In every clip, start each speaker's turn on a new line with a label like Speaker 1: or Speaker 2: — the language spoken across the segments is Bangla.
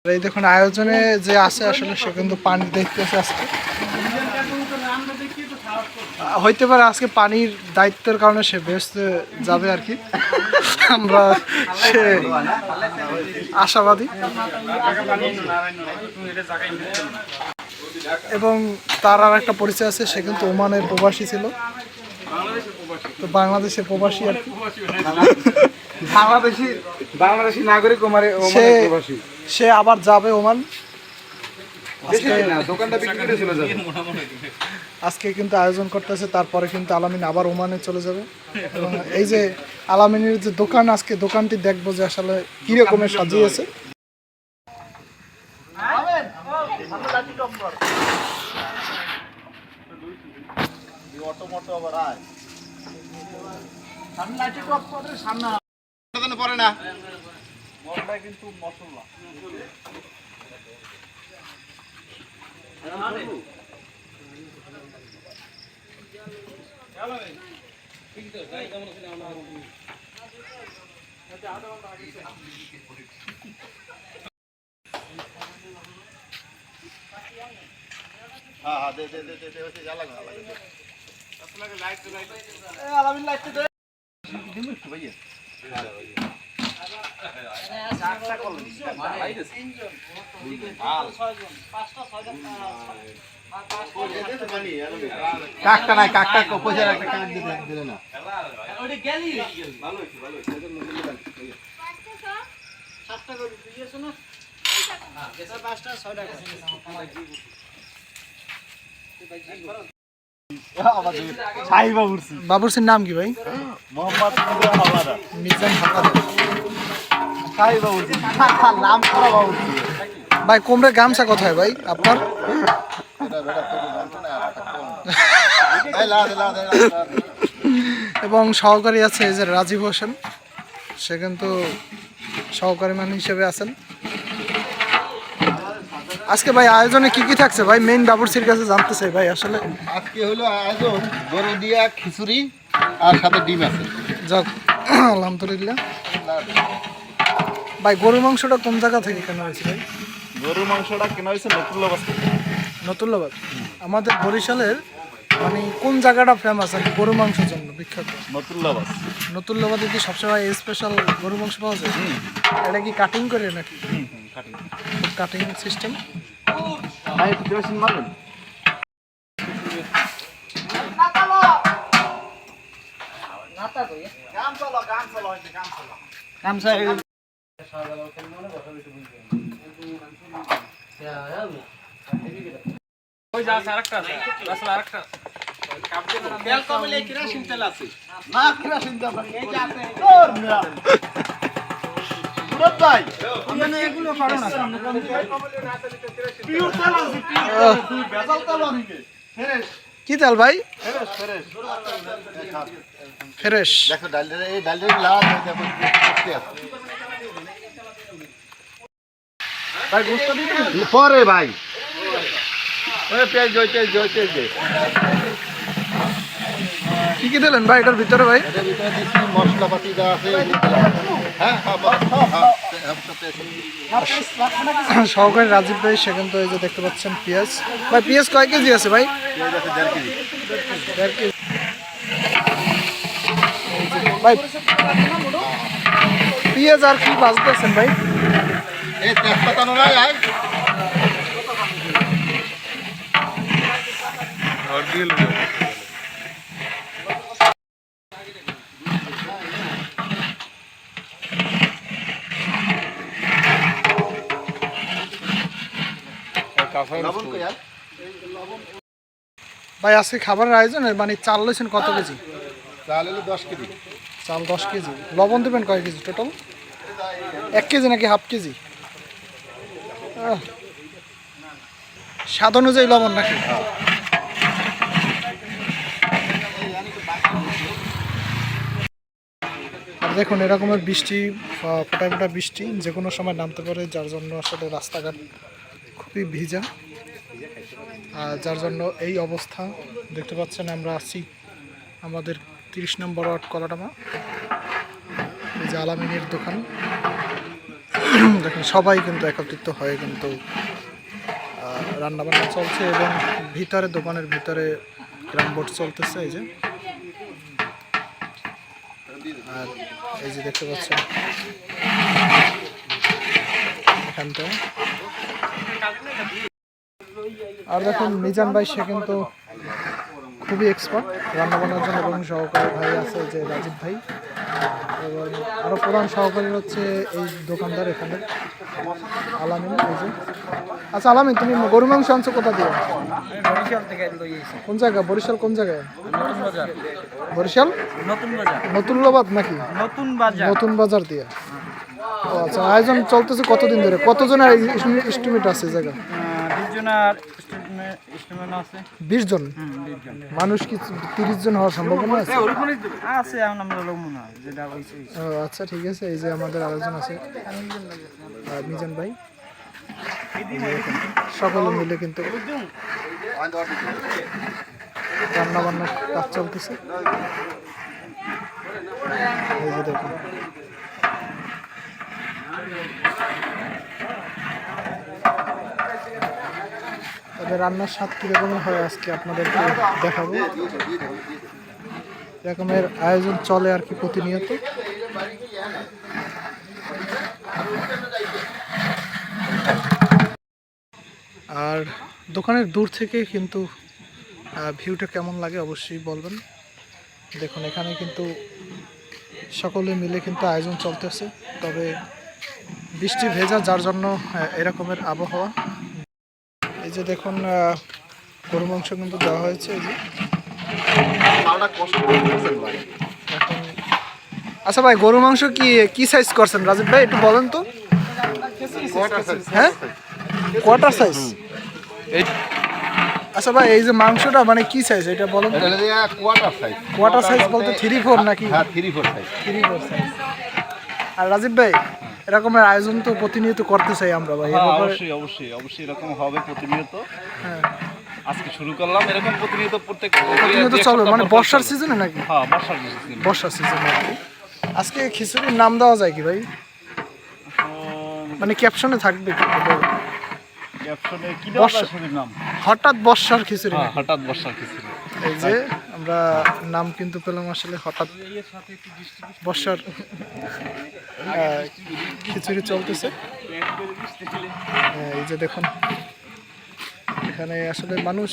Speaker 1: এই দেখুন আয়োজনে যে আছে আসলে সে কিন্তু পানি দেখতেছে আজকে, হইতে পারে আজকে পানির দায়িত্বের কারণে সে ব্যস্ত যাবে আর কি, আমরা সে আশাবাদী। এবং তার আর একটা পরিচয় আছে, সে কিন্তু ওমানের প্রবাসী ছিল, তো বাংলাদেশের প্রবাসী আর কি,
Speaker 2: বাংলাদেশি নাগরিক
Speaker 1: সে আবার যাবে ওমান। আজকে কিন্তু আয়োজন করতেছে, তারপরে কিন্তু আলামিন আবার ওমানে চলে যাবে। এবং এই যে আলামিনের যে দোকান, আজকে দোকানটি দেখবো যে আসলে কি রকমের সাজিয়েছে।
Speaker 2: পরে না
Speaker 1: কিন্তু মশলা
Speaker 2: কাকটা নাই, কাকটা পয়সা একটা কাক দিলে না
Speaker 1: বাবুরসির নাম কি ভাই?
Speaker 2: মোহাম্মদ
Speaker 1: মিজান হাওলাদার।
Speaker 2: নাম করা বাবুর্চি।
Speaker 1: ভাই কোমরে গামছা কোথায় ভাই আপনার? এবং সহকারী আছে এই যে রাজীব হোসেন, সে কিন্তু সহকারী মান হিসেবে আছেন। আজকে ভাই আয়োজনে কি কি থাকছে ভাই, মেইন বাবুর্চির কাছে জানতে চাই ভাই। আসলে
Speaker 2: আজকে হলো আয়োজন গরু দিয়া খিচুড়ি আর সাথে ডিম আছে।
Speaker 1: যাক আলহামদুলিল্লাহ। ভাই গরুর মাংসটা কোন জায়গা থেকে কেনা হয়েছে ভাই?
Speaker 2: গরুর মাংসটা কেনা হয়েছে নতুল্লাবাদ।
Speaker 1: নতুল্লাবাদ আমাদের বরিশালের মানে কোন জায়গাটা ফেমাস আর কি গরু মাংসের জন্য বিখ্যাত?
Speaker 2: নতুল্লাবাদ।
Speaker 1: নতুল্লাবাদে কি সবসময় স্পেশাল গরু মাংস পাওয়া যায়? এটা কি কাটিং করে নাকি? Cutting system.
Speaker 2: ভাই একটু কেরোসিন মারবেন?
Speaker 1: কি তেল ভাই? ফ্রেশ।
Speaker 2: দেখো ডালটা, এই ডালটা লাল হয়ে যাবে। ভাই গোস্ত দিবেন পরে ভাই। ওই পেঁয়াজ জয়
Speaker 1: কি কি দিলেন ভাই এটার ভিতরে ভাই?
Speaker 2: এটার ভিতরে দিচ্ছি মশলাপাতি যা আছে।
Speaker 1: সহকারী রাজীব ভাই, সেখান তো এই যে দেখতে পাচ্ছেন পেঁয়াজ। ভাই পেঁয়াজ কয় কেজি আছে ভাই?
Speaker 2: পেঁয়াজ আছে 1.5 কেজি।
Speaker 1: 1.5 কেজি ভাই। পেঁয়াজ আর কি বাজতেছেন ভাই?
Speaker 2: এই তেজপাতা নয় আয়
Speaker 1: ভাই আজকে খাবারের আয়োজনের মানে চাল লইছেন কত কেজি?
Speaker 2: চাল হলো 10 কেজি।
Speaker 1: চাল 10 কেজি। লবণ দেবেন কয় কেজি টোটাল? 1 কেজি নাকি হাফ কেজি? স্বাদ অনুযায়ী লবণ নাকি? আর দেখুন এরকমের বৃষ্টি, ফোটা ফোটা বৃষ্টি যে কোনো সময় নামতে পারে, যার জন্য আসলে রাস্তাঘাট খুবই ভিজা, যার জন্য এই অবস্থা দেখতে পাচ্ছেন। আমরা আছি আমাদের 30 নম্বর ওয়ার্ড কলাডাঙ্গা, এই যে আলামিনের দোকান। দেখুন সবাই কিন্তু একত্রিত হয়ে কিন্তু রান্নাবান্না চলছে এবং ভিতরে দোকানের ভিতরে ক্যারাম বোর্ড চলতেছে এই যে। আর এই যে দেখতে পাচ্ছেন এখানটায়। আর দেখুন মিজান ভাই সে কিন্তু খুবই এক্সপার্ট রান্নাবান্নার জন্য এবং সহকারী ভাই আছে যে রাজীব ভাই এবং আরও প্রধান সহকারী হচ্ছে এই দোকানদার এখানে আলামিন এই যে। আচ্ছা আলামিন, তুমি গরু মাংস আনছো কোথা দিয়ে? কোন জায়গা? বরিশাল কোন জায়গায়? বরিশাল নতুনলাবাদ নাকি? নতুন বাজার দিয়ে। ও আচ্ছা, আয়োজন চলতেছে কতদিন ধরে? কতজনের এস্টিমেট আছে এই জায়গা? 20 জন। মানুষ কি 30 জন হওয়ার সম্ভাবনা আছে? ও আচ্ছা ঠিক আছে। এই যে আমাদের আরেকজন আছে মিজান ভাই, সকলে মিলে কিন্তু রান্না বান্নার কাজ চলতেছে এই যে দেখুন। তবে রান্নার স্বাদ কীরকমের হয় আজকে আপনাদেরকে দেখাবো। এরকমের আয়োজন চলে আর কি প্রতিনিয়ত। আর দোকানের দূর থেকে কিন্তু ভিউটা কেমন লাগে অবশ্যই বলবেন। দেখুন এখানে কিন্তু সকলে মিলে কিন্তু আয়োজন চলতেছে, তবে বৃষ্টি ভেজা যার জন্য এরকমের আবহাওয়া। এই যে দেখুন গরু মাংস কিন্তু দেওয়া হয়েছে এই যে। এখন আচ্ছা ভাই, গরু মাংস কি সাইজ করছেন রাজীব ভাই, একটু বলেন তো। হ্যাঁ, কোয়ার্টার সাইজ। আচ্ছা ভাই, এই যে মাংসটা মানে কি সাইজ এটা বলেন। কোয়ার্টার সাইজ বলতে 3/4 নাকি?
Speaker 2: 3/4 সাইজ।
Speaker 1: 3/4 সাইজ। আর রাজীব ভাই, এরকমের আয়োজন তো প্রতিনিয়ত করতে চাই আমরা ভাই।
Speaker 2: অবশ্যই অবশ্যই অবশ্যই এরকম হবে প্রতিনিয়ত।
Speaker 1: হ্যাঁ,
Speaker 2: আজকে শুরু করলাম এরকম প্রতিনিয়ত
Speaker 1: প্রতিনিয়ত চলবে মানে বর্ষার সিজনে নাকি?
Speaker 2: হ্যাঁ, বর্ষার
Speaker 1: সিজনে আর কি। আজকে খিচুড়ির নাম দেওয়া যায় কি ভাই? মানে ক্যাপশনে থাকবে কি?
Speaker 2: ক্যাপশনে কি দেওয়া যায় শুধু নাম?
Speaker 1: হঠাৎ বর্ষার খিচুড়ি।
Speaker 2: হ্যাঁ, হঠাৎ বর্ষার খিচুড়ি।
Speaker 1: এই যে আমরা নাম কিন্তু পেলাম আসলে হঠাৎ বর্ষার খিচুড়ি চলতেছে। এই যে দেখুন এখানে আসলে মানুষ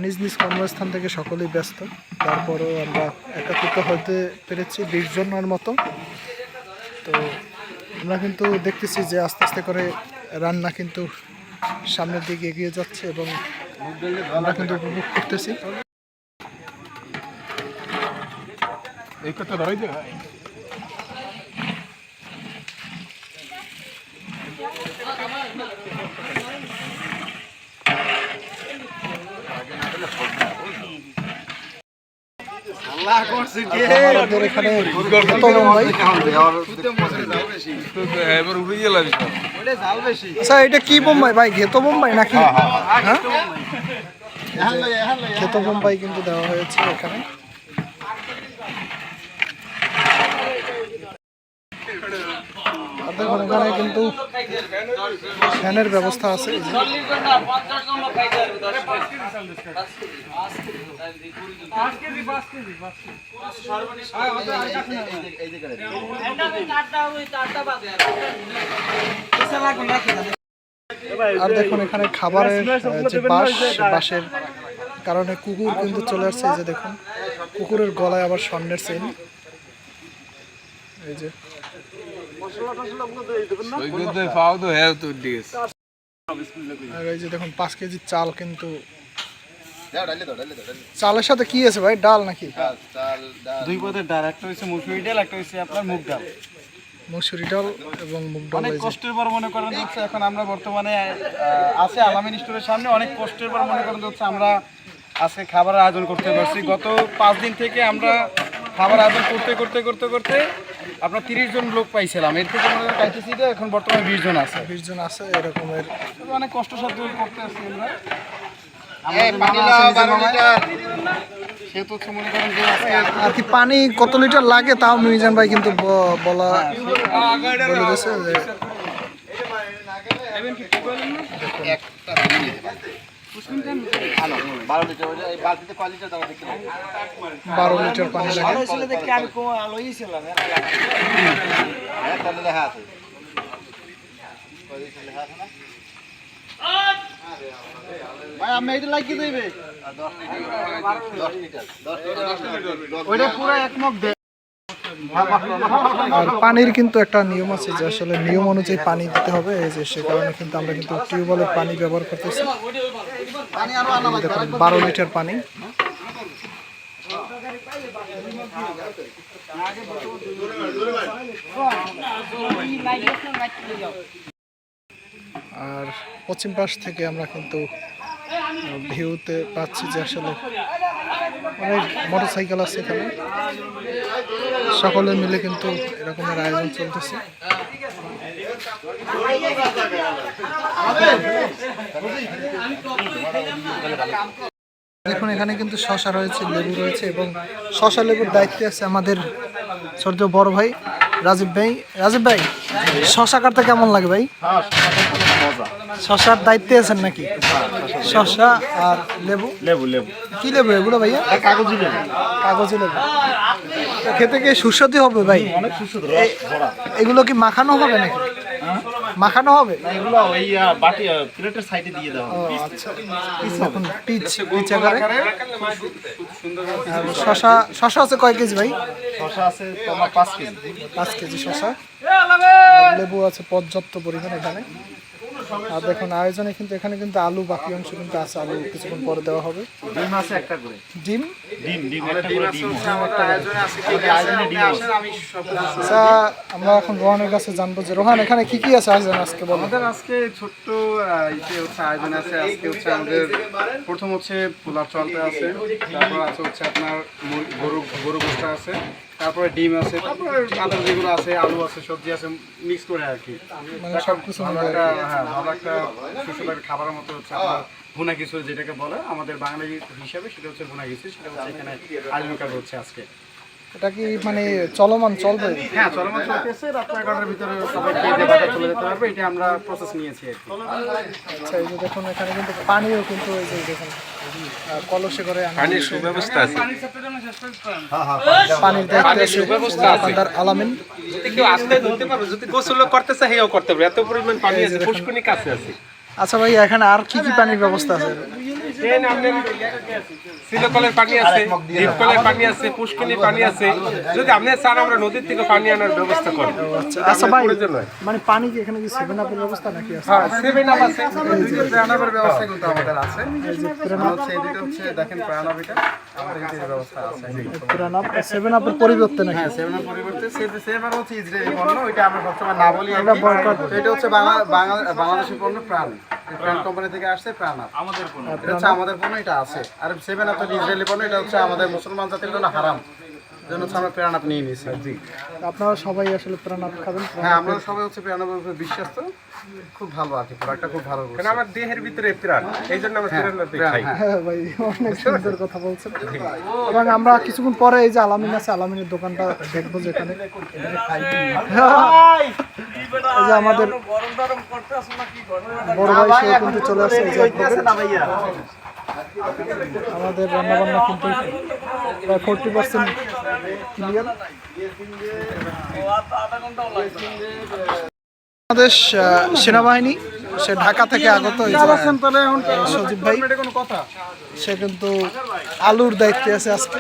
Speaker 1: নিজ নিজ কর্মস্থান থেকে সকলেই ব্যস্ত, তারপরেও আমরা একত্রিত হতে পেরেছি 20 জনের মতো। তো আমরা কিন্তু দেখতেছি যে আস্তে আস্তে করে রান্না কিন্তু সামনের দিকে এগিয়ে যাচ্ছে এবং আমরা কিন্তু উপভোগ করতেছি। এই কথা ধরাই দে ভাই। আমাদের এখানে আচ্ছা, এটা কি বোম্বাই ভাই? ঘেতো বোম্বাই নাকি? হ্যাঁ, ঘেতো বোম্বাই কিন্তু দেওয়া হয়েছে এখানে। দেখুন এখানে কিন্তু ফ্যানের ব্যবস্থা আছে। আর দেখুন এখানে খাবারের যে বাঁশের কারণে কুকুর কিন্তু চলে আসছে। এই যে দেখুন কুকুরের গলায় আবার স্বর্ণের চেইন। এই যে আর এই যে দেখুন 5 কেজি চাল কিন্তু। চালের সাথে কি আছে ভাই? ডাল নাকি?
Speaker 3: দুই পদের ডাল, একটা হচ্ছে মুসুরি ডাল, একটা হচ্ছে আপনার মুগ ডাল।
Speaker 1: মুসুরি ডাল এবং মুগ ডাল।
Speaker 3: অনেক কষ্টের পর মনে করেন হচ্ছে এখন আমরা বর্তমানে আছে আলামিন স্টোরের সামনে, অনেক কষ্টের পর মনে করেন হচ্ছে আমরা আজকে খাবারের আয়োজন করতে পারছি। গত 5 দিন থেকে আমরা খাবার আয়োজন করতে করতে করতে করতে আপনার 30 জন লোক পাইছিলাম। এর থেকে আমরা পাইতেছি যে এখন বর্তমানে 20 জন আছে।
Speaker 1: 20 জন আছে এরকমের।
Speaker 3: অনেক কষ্ট সাধ্য করতে আসছি আমরা। সেহেতু হচ্ছে মনে করেন যে আজকে
Speaker 1: আর কি পানি কত লিটার লাগে তাও মিজান ভাই কিন্তু বলে দিয়েছে যে
Speaker 2: একটা দিয়ে দেবেন। 12 লিটার এই বালতিতে কয় লিটার দাও দেখি
Speaker 1: 12 লিটার পানি লাগে।
Speaker 2: হ্যাঁ তাহলে লেখা আছে কয় লিটার লেখা আছে না ভাই আমি এটা লাগিয়ে দেবে 10 লিটার
Speaker 3: ওইটা পুরো এক মগ দেয়।
Speaker 1: আর পানির কিন্তু একটা নিয়ম আছে যে আসলে নিয়ম অনুযায়ী পানি দিতে হবে, এই যে সে কারণে কিন্তু আমরা কিন্তু টিউবওয়েলের পানি ব্যবহার করতেছি। দেখুন 12 লিটার পানি। আর পশ্চিম পাশ থেকে আমরা কিন্তু ভিউতে পাচ্ছি যে আসলে অনেক মোটরসাইকেল আছে এখানে, সকলে মিলে কিন্তু এরকমের আয়োজন চলতেছে। দেখুন এখানে কিন্তু শশা রয়েছে, লেবু রয়েছে এবং শশা লেবুর দায়িত্বে আছে আমাদের ছোট বড় ভাই রাজীব ভাই। রাজীব ভাই, শশা কাটতে কেমন লাগে ভাই? শশার দায়িত্বে আছেন নাকি? শশা আর লেবু।
Speaker 3: লেবু লেবু
Speaker 1: কি লেবু এগুলো ভাইয়া?
Speaker 3: কাগজি লেবু।
Speaker 1: কাগজি লেবু। তো খেতে কি সুস্বাদু হবে ভাই?
Speaker 3: অনেক সুস্বাদু
Speaker 1: এগুলো কি মাখানো হবে নাকি? মাখানো হবে?
Speaker 3: এগুলো ওই বাটি প্লেটের সাইডে দিয়ে দাও।
Speaker 1: ও আচ্ছা, এখন পিচ আকারে। আর শশা আছে কয় কেজি ভাই?
Speaker 3: শসা আছে তোমার 5 কেজি।
Speaker 1: 5 কেজি শশা। লেবু আছে পর্যাপ্ত পরিমাণ এখানে। আর দেখুন আয়োজনে কিন্তু এখানে কিন্তু আলু বাকি অংশ কিন্তু আছে, আলু কিছুক্ষণ পরে দেওয়া হবে।
Speaker 3: ডিম আছে একটা করে।
Speaker 1: ডিম
Speaker 3: একটা করে ডিম আমাদের আয়োজনে আছে। আয়োজনে ডিম আছে। আমি সব
Speaker 1: আচ্ছা, আমরা এখন রোহানের কাছে জানবো যে রোহান এখানে কি কি আছে আয়োজন আজকে বলো।
Speaker 3: আমাদের আজকে ছোট্ট ইতে হচ্ছে আয়োজন আছে। আজকে হচ্ছে আমাদের প্রথম হচ্ছে পোলাও চলতে আছে, তারপর আছে হচ্ছে আপনার গরু গোশত আছে, তারপরে ডিম আছে, তারপরে আদার যেগুলো আছে আলু আছে, সবজি আছে, মিক্স করে আর কি।
Speaker 1: মানে সবকিছু
Speaker 3: ভালো একটা ভালো একটা সুস্বাদু একটা খাবারের মতো হচ্ছে আপনার ভুনা খিচুড়ি যেটাকে বলে আমাদের বাঙালি হিসাবে, সেটা হচ্ছে ভুনা খিচুড়ি। সেটা হচ্ছে এখানে আয়োজন করা হচ্ছে আজকে।
Speaker 1: এটা কি মানে চলমান চলবে?
Speaker 3: হ্যাঁ, চলমান চলতেছে। রাত 11টার ভিতরে সবাই খেয়ে দিয়ে বাসায় চলে যেতে পারবে, এটা আমরা প্রসেস নিয়েছি আর কি।
Speaker 1: আচ্ছা, এই যে দেখুন এখানে কিন্তু পানিও কিন্তু এই যে দেখুন কলসে করে
Speaker 4: পানির সুব্যবস্থা আছে।
Speaker 1: পানির দায়িত্বে আছে দোকানদার আলামিন।
Speaker 4: যদি কেউ আসতে ধরতে পারবে, যদি গোসল করতে চায় হেও করতে পারবে, এত পরিমাণ পানি আছে, পুষ্করণী কাছে আছে।
Speaker 1: আচ্ছা ভাই, এখানে আর কি কি পানির ব্যবস্থা আছে?
Speaker 4: ট্রেন আপনার সিলোকলের পানি আছে, ডিপকলের পানি আছে, পুষ্করণীর পানি আছে। যদি আপনি চান আমরা নদীর থেকে পানি আনার ব্যবস্থা করি।
Speaker 1: আচ্ছা ভাই,
Speaker 4: প্রয়োজন হয়।
Speaker 1: মানে পানি কি এখানে কি 7 আপের ব্যবস্থা নাকি আছে?
Speaker 4: হ্যাঁ, 7 আপ আছে।
Speaker 3: প্রাণাবের ব্যবস্থা কিন্তু আমাদের আছে। হচ্ছে এই দুটো হচ্ছে দেখেন প্রাণাব, এটা আমাদের এই ব্যবস্থা আছে।
Speaker 1: পুরান আপ 7 আপের পরিবর্তে নাকি?
Speaker 3: হ্যাঁ, 7 এর পরিবর্তে সেবার হচ্ছে ইসরায়েলি পণ্য, এটা আমরা সবসময় না বলি। এটা বয়কট। এটা হচ্ছে বাংলাদেশের পণ্য প্রাণ। প্রাণ কোম্পানি থেকে আসছে প্রাণাব। আমাদের পণ্য। এটা হচ্ছে আমাদের পণ্য, এটা আছে। আর 7 আপ তো ইসরায়েলি পণ্য, এটা হচ্ছে আমাদের মুসলমান জাতির জন্য হারাম। জন্য হচ্ছে আমরা প্রাণাব নিয়ে নিয়েছি। জি,
Speaker 1: আপনারা সবাই আসলে পুরান আপ খাবেন?
Speaker 3: হ্যাঁ, আমরা সবাই হচ্ছে প্রাণাবের উপর বিশ্বাস, তো খুব ভালো আর কি, প্রোডাক্টটা খুব ভালো।
Speaker 4: কারণ আমার দেহের ভিতরে প্রাণ, এই জন্য আমরা প্রাণ খাই।
Speaker 1: হ্যাঁ ভাই, অনেক সুন্দর কথা বলছেন। এবং আমরা কিছুক্ষণ পরে এই যে আলামিন আছে, আলামিনের দোকানটা দেখবো যেখানে। এই যে আমাদের বড় ভাই সে কিন্তু চলে আসছে। এই যে আমাদের রান্নাবান্না কিন্তু প্রায় 40% ক্লিয়ার। বাংলাদেশ সেনাবাহিনী সে ঢাকা থেকে আগত এই যে সজীব ভাই, সে কিন্তু আলুর দায়িত্বে আছে আজকে।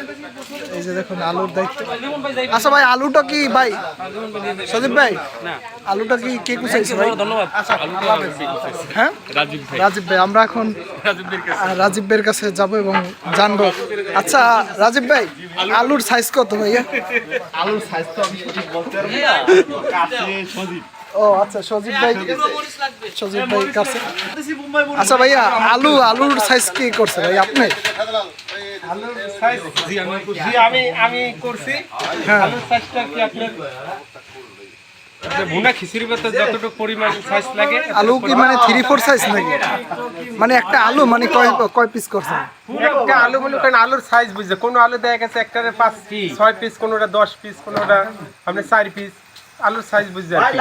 Speaker 1: এই যে দেখুন আলুর দায়িত্ব। আচ্ছা ভাই, আলুটা কি ভাই সজীব ভাই, আলুটা কি কে কুচাইছে ভাই? হ্যাঁ, রাজীব ভাই। আমরা এখন রাজীব ভাইয়ের কাছে যাব এবং জানবো। আচ্ছা রাজীব ভাই, আলুর সাইজ কত ভাইয়া?
Speaker 3: আলুর সাইজ তো আমি সঠিক বলতে পারবো না। কাছে সজীব।
Speaker 1: ও আচ্ছা, সজীব ভাই কাছে। আচ্ছা ভাইয়া, আলুর সাইজ কি করছে ভাই আপনি?
Speaker 4: আলুর সাইজ জি আমি করছি। আলুর সাইজটা কি আপনার যে ভুনা খিচুড়ি ভাতে যতটুকু পরিমাণ সাইজ লাগে
Speaker 1: আলু কি মানে 3-4 সাইজ নাকি? মানে একটা আলু মানে কয় পিস করছেন?
Speaker 4: একটা আলু বলে কারণ আলুর সাইজ বুঝছে, কোনো আলু দেখা গেছে একটারে 5-6 পিস, কোনোটা 10 পিস, কোনোটা আপনি 4 পিস, আলুর সাইজ বুঝছে আর কি।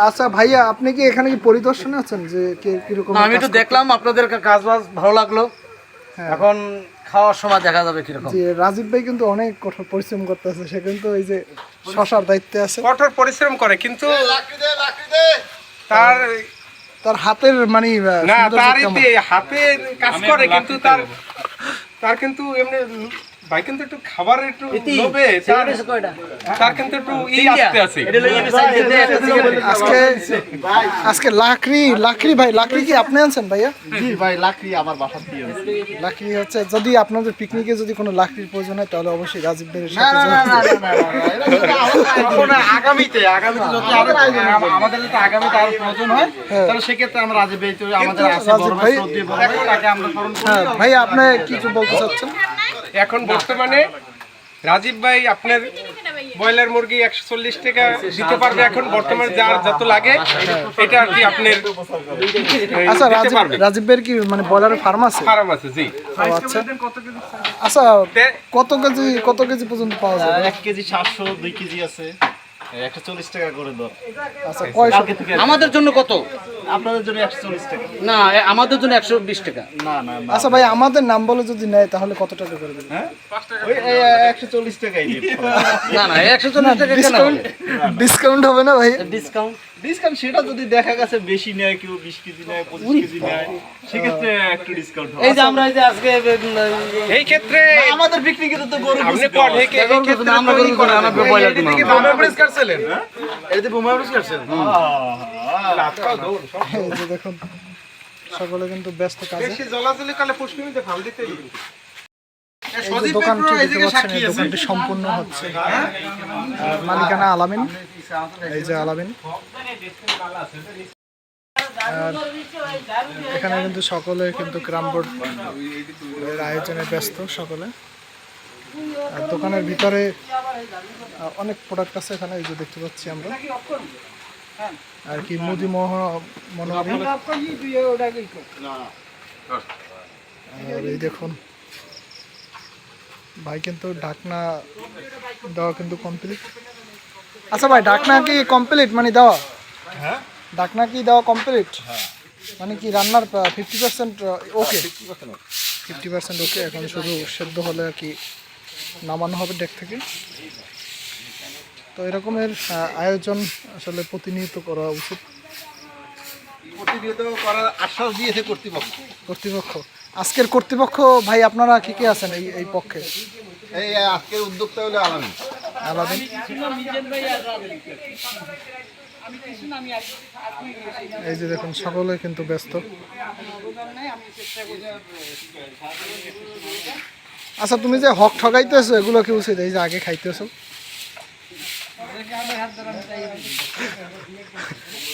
Speaker 1: আচ্ছা ভাইয়া, আপনি কি এখানে কি পরিদর্শনে আছেন যে কিরকম?
Speaker 2: আমি একটু দেখলাম আপনাদের কাজ বাজ ভালো লাগলো, এখন খাওয়ার সময় দেখা যাবে কিরকম।
Speaker 1: যে রাজীব ভাই কিন্তু অনেক কঠোর পরিশ্রম করতেছে, সে কিন্তু এই যে শশার দায়িত্বে আছে,
Speaker 4: কঠোর পরিশ্রম করে কিন্তু তার
Speaker 1: হাতের মানে
Speaker 4: না, তার হাতে কাজ করে কিন্তু তার কিন্তু এমনি ভাই কিন্তু একটু খাবার একটু লোভে তার কিন্তু একটু আসতে আছে।
Speaker 1: আজকে লাকড়ি ভাই, লাকড়ি কি আপনি আনছেন ভাইয়া?
Speaker 2: জি ভাই, লাকড়ি আমার বাসা দিয়ে
Speaker 1: লাকড়ি হচ্ছে, যদি আপনাদের পিকনিকে যদি কোনো লাকড়ির প্রয়োজন হয় তাহলে অবশ্যই রাজীব ভাইয়ের সাথে
Speaker 3: আগামীতে যদি আমাদের যদি আগামীতে আরো প্রয়োজন হয় তাহলে সেক্ষেত্রে আমরা রাজীব ভাই আমাদের আছে বড় ভাই শ্রদ্ধেয় বড় ভাই, তাকে আমরা স্মরণ করি।
Speaker 1: হ্যাঁ ভাই, আপনি কিছু বলতে চাচ্ছেন?
Speaker 4: এখন বর্তমানে রাজীব ভাই আপনার ব্রয়লার মুরগি 140 টাকা দিতে পারবে এখন বর্তমানে, যার যত লাগে এটা আর কি আপনার
Speaker 1: আচ্ছা, রাজীব ভাইয়ের কি মানে ব্রয়লারের ফার্ম আছে?
Speaker 4: ফার্ম আছে জি।
Speaker 1: আচ্ছা আচ্ছা, কত কেজি পর্যন্ত পাওয়া যাবে?
Speaker 5: 1 কেজি 700, 2 কেজি আছে 140 টাকা করে দাও।
Speaker 1: আচ্ছা, কয়শো?
Speaker 2: আমাদের জন্য কত?
Speaker 5: আপনাদের জন্য 140 টাকা।
Speaker 2: না, আমাদের জন্য 120 টাকা।
Speaker 5: না না না,
Speaker 1: আচ্ছা ভাই, আমাদের নাম বলে যদি নেয় তাহলে কত টাকা করবেন?
Speaker 5: ওই 140 টাকাই দিন।
Speaker 2: না না, 140 টাকা কেন?
Speaker 1: ডিসকাউন্ট হবে না ভাই?
Speaker 2: ডিসকাউন্ট
Speaker 5: ডিসকাউন্ট সেটা যদি দেখা গেছে বেশি নেয়, কেউ 20 কেজি নেয়, 25 কেজি নেয়, সেক্ষেত্রে একটু ডিসকাউন্ট হবে।
Speaker 2: এই যে আমরা এই যে আজকে
Speaker 4: এই ক্ষেত্রে
Speaker 5: আমাদের বিক্রি কিন্তু তো গরু
Speaker 4: আপনি পড়ে এই ক্ষেত্রে
Speaker 2: আমরা গরু করে আমরা ব্রয়লার দিলাম।
Speaker 3: বোমা পরিষ্কার ছিলেন
Speaker 5: এতে বোমা পরিষ্কার করছেন।
Speaker 1: এই যে দেখুন, সকলে কিন্তু ব্যস্ত কাজে।
Speaker 4: বেশি জলাজলি কালে পুষ্কিনিতে ফাল দিতে
Speaker 1: এই যে দোকানটি দেখতে পাচ্ছেন, এই দোকানটি সম্পূর্ণ হচ্ছে। মালিকানা আলামিন, এই যে আলামিন। আর এখানে কিন্তু সকলে কিন্তু গ্রাম বোর্ড এর আয়োজনে ব্যস্ত সকলে। আর দোকানের ভিতরে অনেক প্রোডাক্ট আছে এখানে, এই যে দেখতে পাচ্ছি আমরা আর কি মুদি মনোহারি। আর এই দেখুন ভাই কিন্তু ঢাকনা দেওয়া কিন্তু কমপ্লিট। আচ্ছা ভাই, ঢাকনা কি কমপ্লিট মানে দেওয়া? ঢাকনা কি দেওয়া কমপ্লিট? মানে কি রান্নার 50% ওকে? 50% ওকে, এখন শুধু সেদ্ধ হলে আর কি নামানো হবে ডেক থেকে। তো এরকমের আয়োজন আসলে প্রতিনিয়ত করা উচিত।
Speaker 2: প্রতিনিয়ত করার আশ্বাস দিয়েছে
Speaker 1: কর্তৃপক্ষ। আজকের কর্তৃপক্ষ ভাই আপনারা কি কি আছেন এই পক্ষে?
Speaker 2: এই আজকের উদ্যোক্তা হলো আলামিন।
Speaker 1: আলাদিন, এই যে দেখুন সকলে কিন্তু ব্যস্ত। আচ্ছা, তুমি যে হক ঠগাইতেছো এগুলো কি উচিত? এই যে আগে খাইতেছো।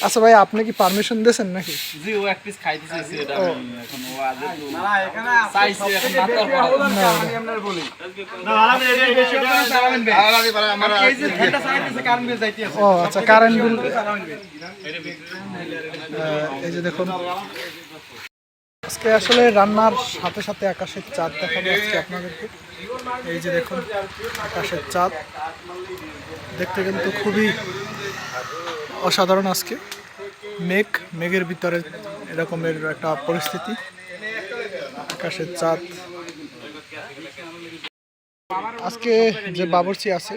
Speaker 1: আচ্ছা ভাই, আপনি কি পারমিশন দিয়েছেন নাকি?
Speaker 5: জি, ও এক পিস খাইতে চাইছে, এটা আমি এখন ও আজ না এখানে চাইছে, এখন মাত্র আমি আপনার বলি না আলামিন, এটা সেটা আলামিন ভাই, আলামিন ভাই আমরা এই যে ঠান্ডা চাইতেছে কারেন্ট বিল যাইতে আছে।
Speaker 1: ও আচ্ছা, কারেন্ট বিল। এই যে দেখুন, আজকে আসলে রান্নার সাথে সাথে আকাশের চাঁদ দেখাবো আজকে আপনাদেরকে। এই যে দেখুন আকাশের চাঁদ দেখতে কিন্তু খুবই অসাধারণ। আজকে মেঘের ভিতরে এরকমের একটা পরিস্থিতি, আকাশের চাঁদ। আজকে যে বাবুর্চি আছে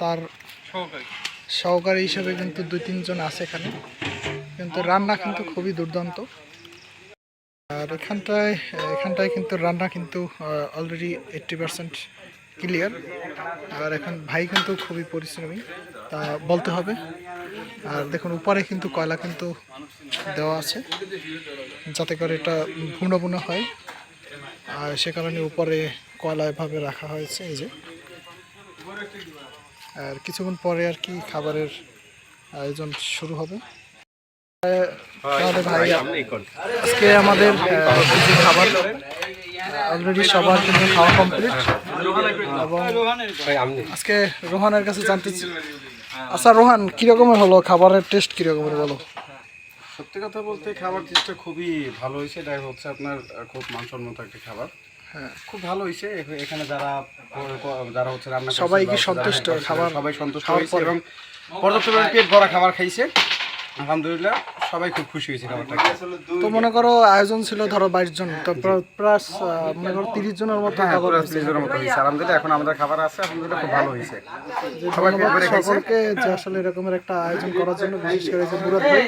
Speaker 1: তার সহকারী হিসেবে কিন্তু 2-3 জন আছে এখানে, কিন্তু রান্না কিন্তু খুবই দুর্দান্ত। আর এখানটায় কিন্তু রান্না কিন্তু অলরেডি 80% ক্লিয়ার। আর এখন ভাই কিন্তু খুবই পরিশ্রমী তা বলতে হবে। আর দেখুন উপরে কিন্তু কয়লা কিন্তু দেওয়া আছে যাতে করে এটা ভুনো ভুনো হয়, আর সে কারণে উপরে কয়লা এভাবে রাখা হয়েছে। এই যে, আর কিছুক্ষণ পরে আর কি খাবারের আয়োজন শুরু হবে। তাহলে ভাই, আজকে আমাদের যে খাবার অলরেডি সবার কিন্তু খাওয়া কমপ্লিট। এবং আজকে রোহানের কাছে জানতে আচ্ছা রোহান, কিরকমের হলো খাবারের টেস্ট, কিরকমের বলো?
Speaker 3: সত্যি কথা বলতে খাবার টেস্টটা খুবই ভালো হয়েছে। এটা হচ্ছে আপনার খুব মানসম্মত একটা খাবার।
Speaker 1: হ্যাঁ,
Speaker 3: খুব ভালো হয়েছে। এখানে যারা হচ্ছে রান্না করছে
Speaker 1: সবাই কি
Speaker 3: বা
Speaker 1: সন্তুষ্ট?
Speaker 3: যারা
Speaker 1: খাবার
Speaker 3: সবাই সন্তুষ্ট
Speaker 1: খাওয়ার
Speaker 3: হয়েছে
Speaker 1: পরে?
Speaker 3: এবং পর্যাপ্ত পরিমাণে পেট ভরা খাবার খাইছে। আলহামদুলিল্লাহ সবাই খুব খুশি হয়েছে খাবারটা খেয়ে।
Speaker 1: তো মনে করো আয়োজন ছিল ধরো 22 জন, তো প্লাস মনে করো 30 জনের মতো
Speaker 3: হ্যাঁ,
Speaker 1: খাবার
Speaker 3: পুরো
Speaker 1: হয়েছে।
Speaker 3: প্লেজের মতো হয়েছে। আলহামদুলিল্লাহ এখন আমাদের খাবার আছে, আলহামদুলিল্লাহ খুব ভালো হয়েছে। সবাই পেট
Speaker 1: ধন্যবাদ
Speaker 3: ভরে খাইছে।
Speaker 1: সকলকে যে আসলে এরকমের একটা আয়োজন করার জন্য, বিশেষ করে যে মুরাদ ভাই।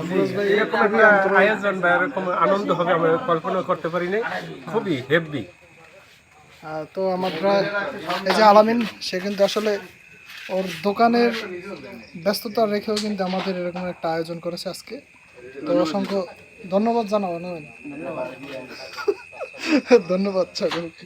Speaker 1: মুরাদ ভাই
Speaker 4: এরকম একটা আয়োজন বা এরকম আনন্দ হবে আমরা কল্পনা করতে পারি না, খুবই হেভি।
Speaker 1: তো আমরা এই যে আলামিন, সে কিন্তু আসলে ওর দোকানের ব্যস্ততা রেখেও কিন্তু আমাদের এরকম একটা আয়োজন করেছে আজকে। তো অসংখ্য ধন্যবাদ জানাবো না? ধন্যবাদ সকলকে।